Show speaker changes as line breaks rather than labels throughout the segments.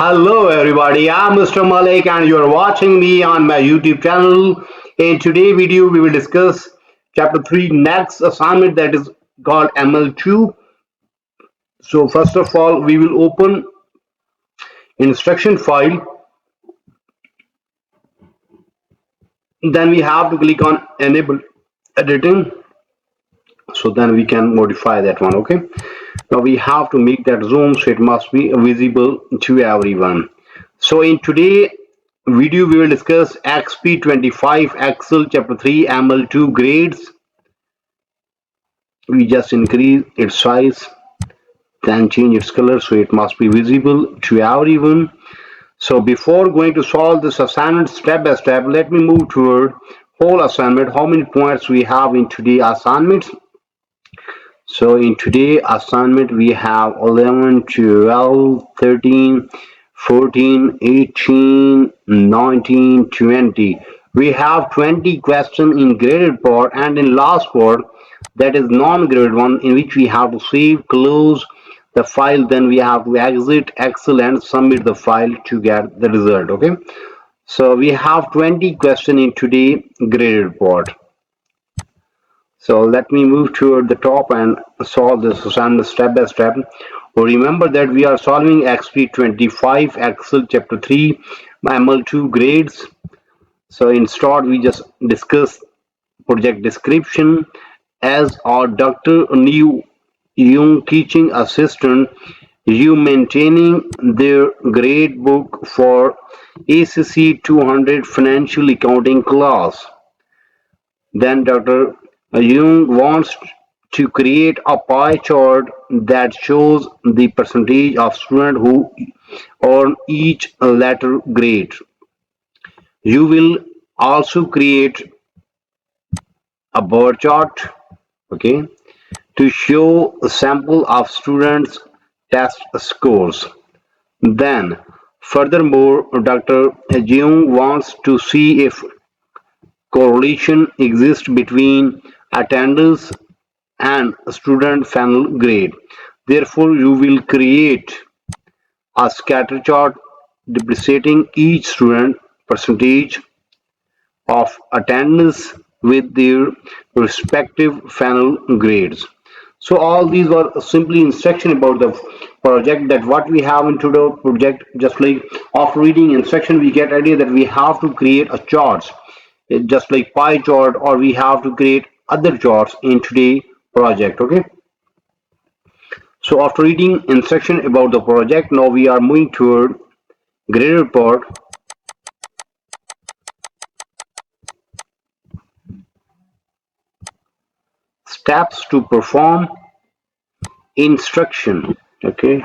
Hello everybody, I'm Mr. Malik and you're watching me on my YouTube channel. In today's video we will discuss chapter 3 next assignment that is called ML2. So first of all we will open instruction file, then we have to click on enable editing, so then we can modify that one. Okay, now we have to make that zoom so it must be visible to everyone. So in today video we will discuss XP25 Excel chapter 3 ML2 grades. We just increase its size, then change its color so it must be visible to everyone. So before going to solve this assignment step by step, let me move toward whole assignment, how many points we have in today assignment. So in today assignment we have 11, 12, 13, 14, 18, 19, 20. We have 20 questions in graded part and in last part, that is non-graded one, in which we have to save, close the file, then we have to exit Excel and submit the file to get the result. Okay, so we have 20 questions in today graded part. So let me move toward the top and solve this assignment step by step. Remember that we are solving XP25 Excel chapter 3 ML2 grades. So in start we just discuss project description. As our Dr. New Young teaching assistant, you maintaining their grade book for ACC 200 financial accounting class. Then Dr. Young wants to create a pie chart that shows the percentage of students who earn each letter grade. You will also create a bar chart, okay, to show a sample of students' test scores. Then, furthermore, Dr. Young wants to see if correlation exists between attendance and student final grade. Therefore, you will create a scatter chart depreciating each student percentage of attendance with their respective final grades. So all these were simply instruction about the project, that what we have into the project. Just like after reading instruction we get idea that we have to create a charts, just like pie chart, or we have to create other charts in today project. Okay, so after reading instruction about the project, now we are moving toward grade report. Steps to perform instruction. Okay,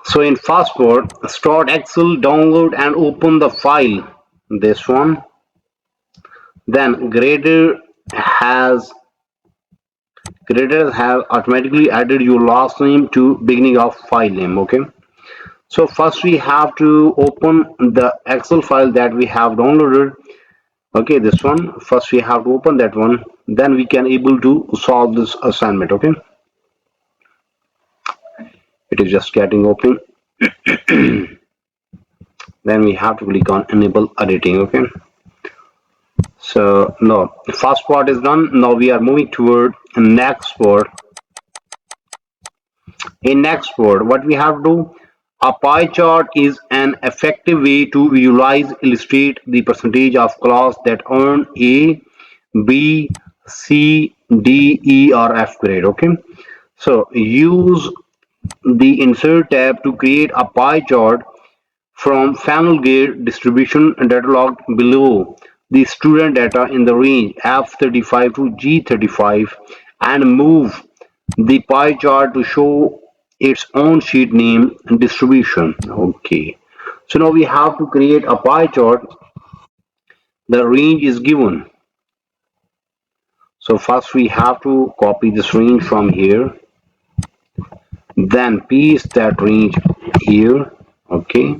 so in fast forward, start Excel, download and open the file, this one. Then grader have automatically added your last name to beginning of file name. Okay, so first we have to open the Excel file that we have downloaded. Okay, this one, first we have to open that one, then we can able to solve this assignment. Okay, it is just getting open. Then we have to click on enable editing. Okay, so now the first part is done. Now we are moving toward next part. In next part, what we have to do, a pie chart is an effective way to visualize, illustrate the percentage of class that earn A, B, C, D, E or F grade. Okay, so use the insert tab to create a pie chart from final grade distribution cataloged below the student data in the range F35 to G35, and move the pie chart to show its own sheet name and distribution. Okay, so now we have to create a pie chart. The range is given, so first we have to copy this range from here, then paste that range here. Okay,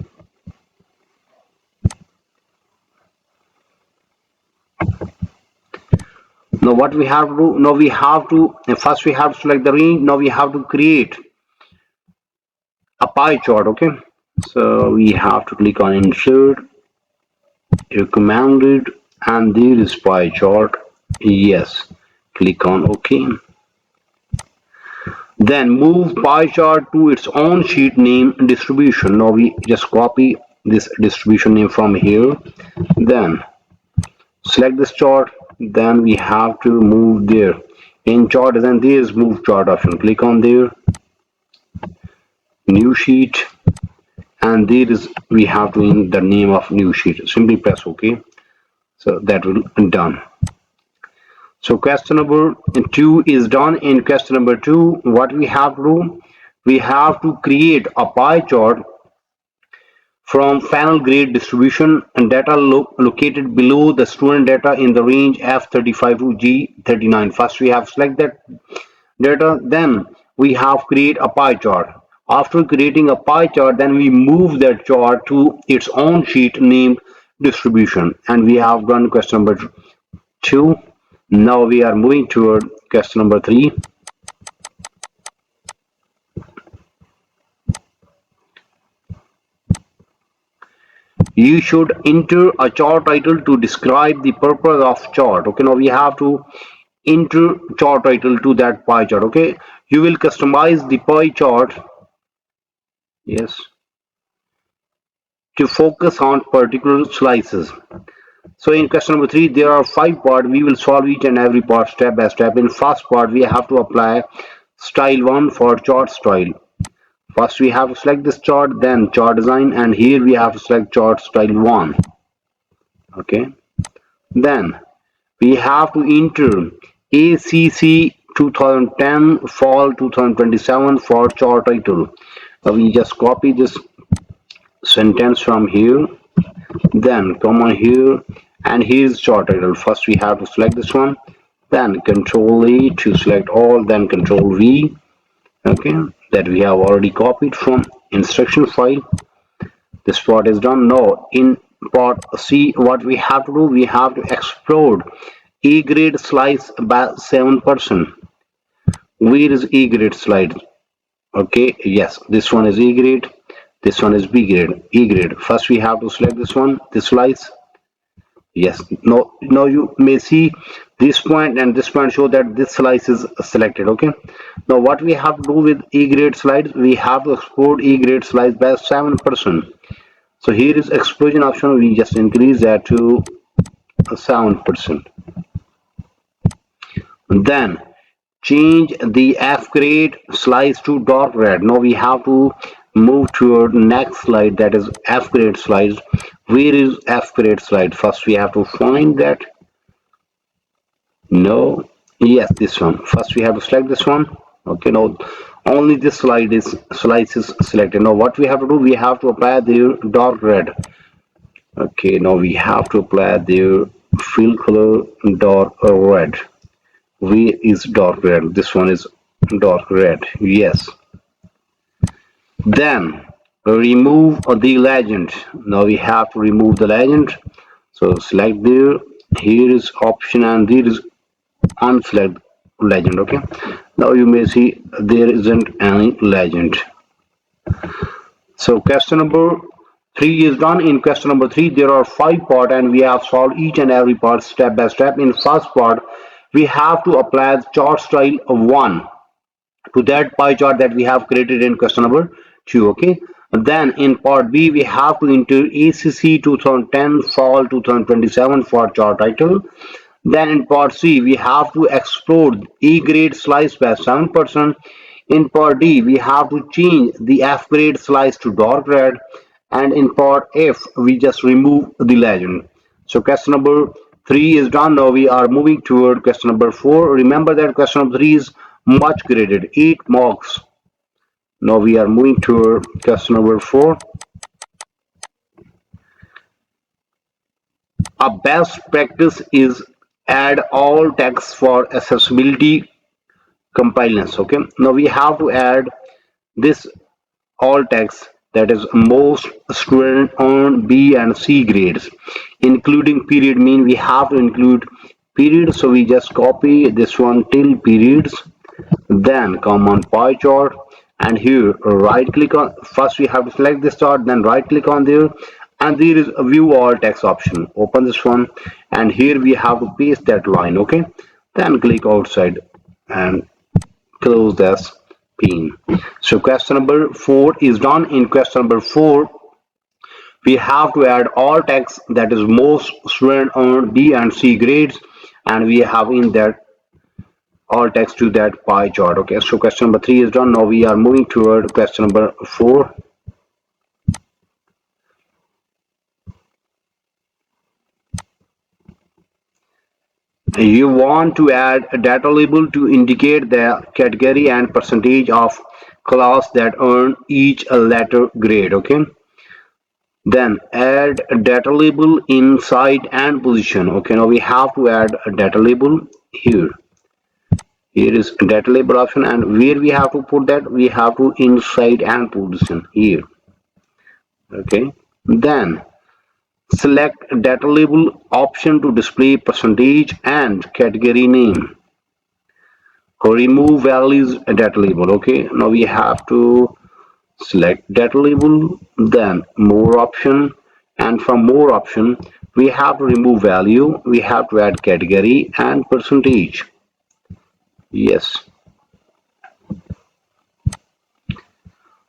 Now what we have to do, now we have to first we have to select the range. Now we have to create a pie chart. Okay, so we have to click on insert, recommended, and there is pie chart. Yes, click on OK. Then move pie chart to its own sheet name distribution. Now we just copy this distribution name from here. Then select this chart. Then we have to move there. In chart design, there is move chart option. Click on there, new sheet, and there is we have to in the name of new sheet. Simply press OK. So that will be done. So question number 2 is done. In question number 2, what we have to do, we have to create a pie chart from final grade distribution and data located below the student data in the range F35 to G39. First we have select that data, then we have create a pie chart. After creating a pie chart, then we move that chart to its own sheet named distribution, and we have done question number 2. Now we are moving toward question number 3. You should enter a chart title to describe the purpose of chart. Okay, now we have to enter chart title to that pie chart. Okay, you will customize the pie chart, yes, to focus on particular slices. So in question number 3, there are 5 parts. We will solve each and every part step by step. In first part, we have to apply style 1 for chart style. First we have to select this chart, then chart design, and here we have to select chart style 1. Okay, then we have to enter ACC 2010 fall 2027 for chart title. We just copy this sentence from here, then come on here, and here's chart title. First we have to select this one, then Control A to select all, then Control V. Okay, that we have already copied from instruction file. This part is done. Now in part C, what we have to do, we have to explode E grade slice by 7%. Where is E grade slide? Okay, yes, this one is E grade, this one is B grade, E grade. First we have to select this one, this slice. Yes, now you may see this point and this point show that this slice is selected. Okay, now what we have to do with E grade slides, we have to export E grade slice by 7%. So here is explosion option, we just increase that to 7%. Then change the F grade slice to dark red. Now we have to move toward next slide, that is F grade slice. Where is F grade slide? First we have to find that. No, yes, this one. First we have to select this one. Okay, now only this slice is selected. Now what we have to do, we have to apply the dark red. Okay, now we have to apply the fill color dark red. Where is dark red? This one is dark red. Yes. Then remove the legend. Now we have to remove the legend. So select there. Here is option and there is unselect legend. Okay. Now you may see there isn't any legend. So question number 3 is done. In question number 3, there are 5 parts and we have solved each and every part step by step. In first part, we have to apply the chart style of 1 to that pie chart that we have created in question number 2. Okay, then in part B, we have to enter ACC 2010 fall 2027 for chart title. Then in part C, we have to explode E grade slice by 7%. In part D, we have to change the F grade slice to dark red. And in part F, we just remove the legend. So question number 3 is done. Now we are moving toward question number 4. Remember that question number 3 is much graded, 8 marks. Now we are moving toward question number 4. A best practice is add all text for accessibility compliance. Okay, now we have to add this all text, that is most student on B and C grades, including period mean. We have to include period, so we just copy this one till periods, then come on pie chart, and here right click on, first we have to select this chart, then right click on there, and there is a view all text option. Open this one, and here we have to paste that line. Okay, then click outside and close this pane. So question number 4 is done. In question number 4, we have to add all text that is most student earn B and C grades, and we have in that all text to that pie chart. Okay, so question number 3 is done. Now we are moving toward question number 4. You want to add a data label to indicate the category and percentage of class that earn each a letter grade. Okay, then add a data label inside and position. Okay, now we have to add a data label here. Here is data label option, and where we have to put that, we have to inside and position here. Okay, then select data label option to display percentage and category name. Remove values data label. Okay, now we have to select data label, then more option, and from more option we have to remove value, we have to add category and percentage. Yes.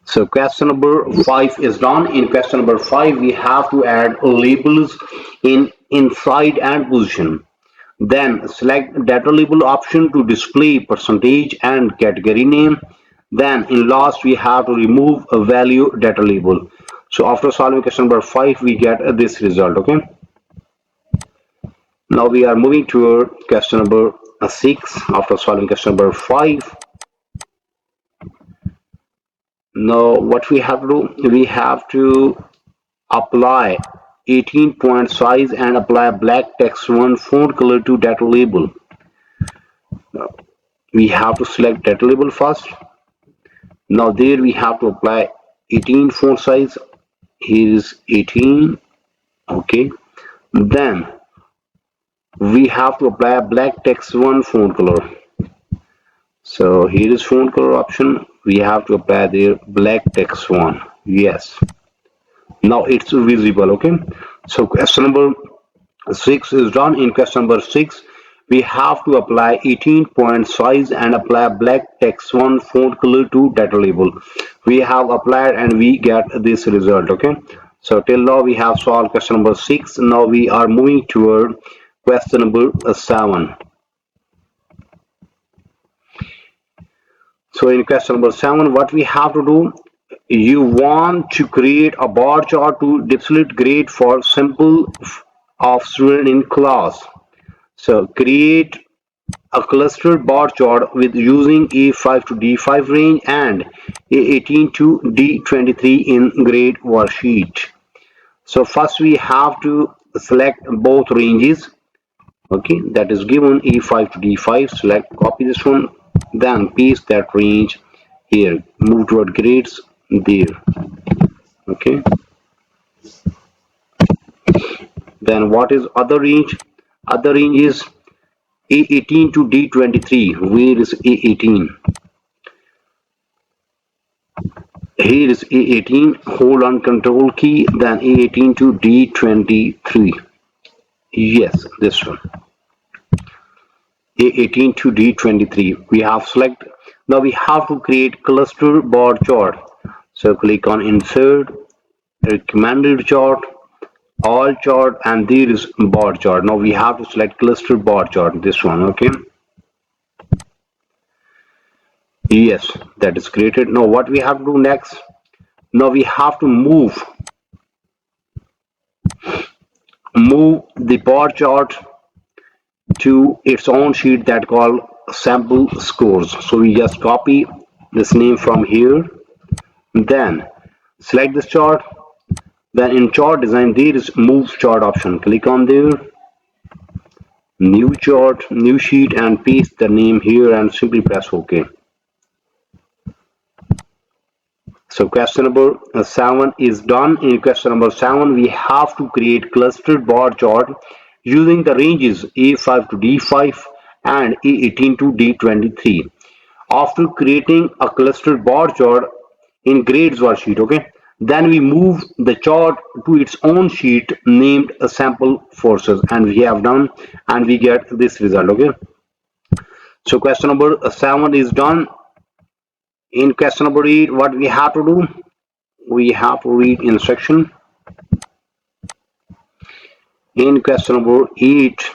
So question number 5 is done. In question number 5, we have to add labels in inside and position. Then select data label option to display percentage and category name. Then in last we have to remove a value data label. So after solving question number 5, we get this result. Okay. Now we are moving to question number 6 after solving question number 5. Now what we have to do, we have to apply 18 point size and apply black text 1 font color to data label. Now, we have to select data label first. Now there we have to apply 18 font size. Here is 18. Okay, then we have to apply a black text 1 font color. So here is font color option, we have to apply there black text 1. Yes, now it's visible. Okay, so question number 6 is done. In question number 6, we have to apply 18 point size and apply black text 1 font color to data label. We have applied and we get this result. Okay, so till now we have solved question number 6. Now we are moving toward question number 7. So in question number 7, what we have to do, you want to create a bar chart to display grade for sample of student in class. So create a clustered bar chart with using A5 to D5 range and A18 to D23 in grade worksheet. So first we have to select both ranges. Okay, that is given A5 to D5. Select, copy this one, then paste that range here. Move toward grades there. Okay, then what is other range? Other range is A18 to D23. Where is A18? Here is A18. Hold on control key, then A18 to D23. Yes, this one. A18 to D23. We have select. Now we have to create cluster bar chart. So click on insert, recommended chart, all chart, and there is bar chart. Now we have to select cluster bar chart, this one. Okay, yes, that is created. Now what we have to do next, now we have to move the bar chart to its own sheet that called sample scores. So we just copy this name from here, then select this chart, then in chart design there is move chart option. Click on there, new chart, new sheet, and paste the name here and simply press OK. So question number 7 is done. In question number 7, we have to create clustered bar chart using the ranges A5 to D5 and A18 to D23 after creating a clustered bar chart in grades worksheet. Okay, then we move the chart to its own sheet named a sample forces, and we have done, and we get this result. Okay, so question number 7 is done. In question number 8, what we have to do, we have to read instruction. In question number 8,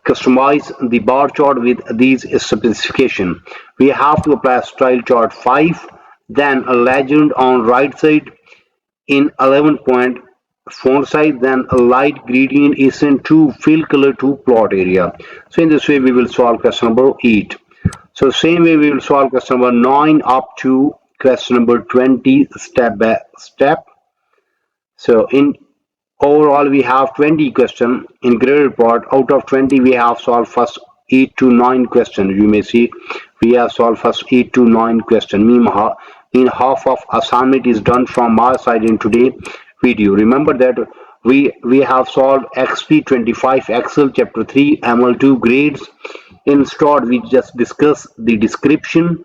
customize the bar chart with these specifications. We have to apply style chart 5, then a legend on right side in 11-point font size, then a light gradient accent to fill color to plot area. So in this way we will solve question number 8. So same way we will solve question number 9 up to question number 20 step by step. So in overall we have 20 questions in grade report. Out of 20 we have solved first 8 to 9 questions. You may see we have solved first 8 to 9 questions. Mean half of assignment is done from our side in today video. Remember that we have solved XP25 Excel chapter 3 ML2 grades. Instead we just discuss the description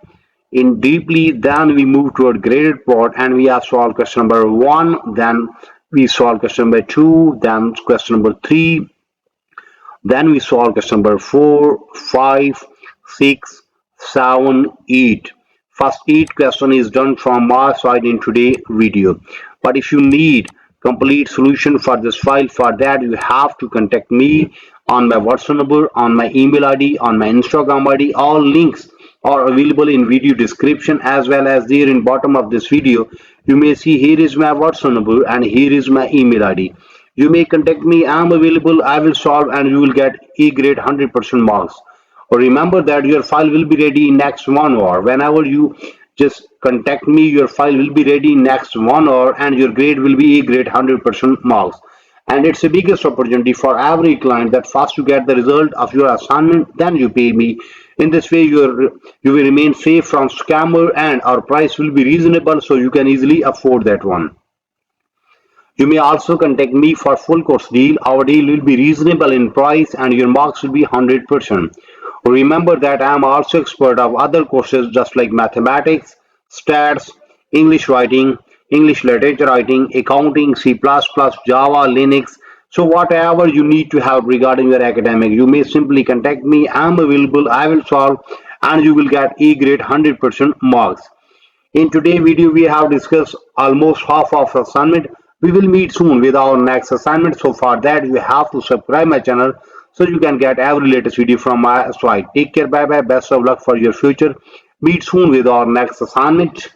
in deeply, then we move toward graded plot and we have solved question number 1, then we solve question number 2, then question number 3, then we solve question number 4, 5, 6, 7, 8. First 8 question is done from our side in today video. But if you need complete solution for this file, for that you have to contact me on my WhatsApp number, on my email ID, on my Instagram ID. All links are available in video description as well as there in bottom of this video. You may see here is my WhatsApp number and here is my email ID. You may contact me. I am available. I will solve and you will get A grade 100% marks. Or remember that your file will be ready in next 1 hour. Whenever you just contact me, your file will be ready in next 1 hour and your grade will be A grade 100% marks. And it's the biggest opportunity for every client that first you get the result of your assignment, then you pay me. In this way you will remain safe from scammer and our price will be reasonable, so you can easily afford that one. You may also contact me for full course deal. Our deal will be reasonable in price and your marks will be 100%. Remember that I am also expert of other courses just like mathematics, stats, English writing, English literature writing, accounting, C++, Java, Linux. So whatever you need to help regarding your academic, you may simply contact me. I am available. I will solve and you will get A grade 100% marks. In today's video, we have discussed almost half of assignment. We will meet soon with our next assignment. So for that, you have to subscribe my channel so you can get every latest video from my side. Take care. Bye bye. Best of luck for your future. Meet soon with our next assignment.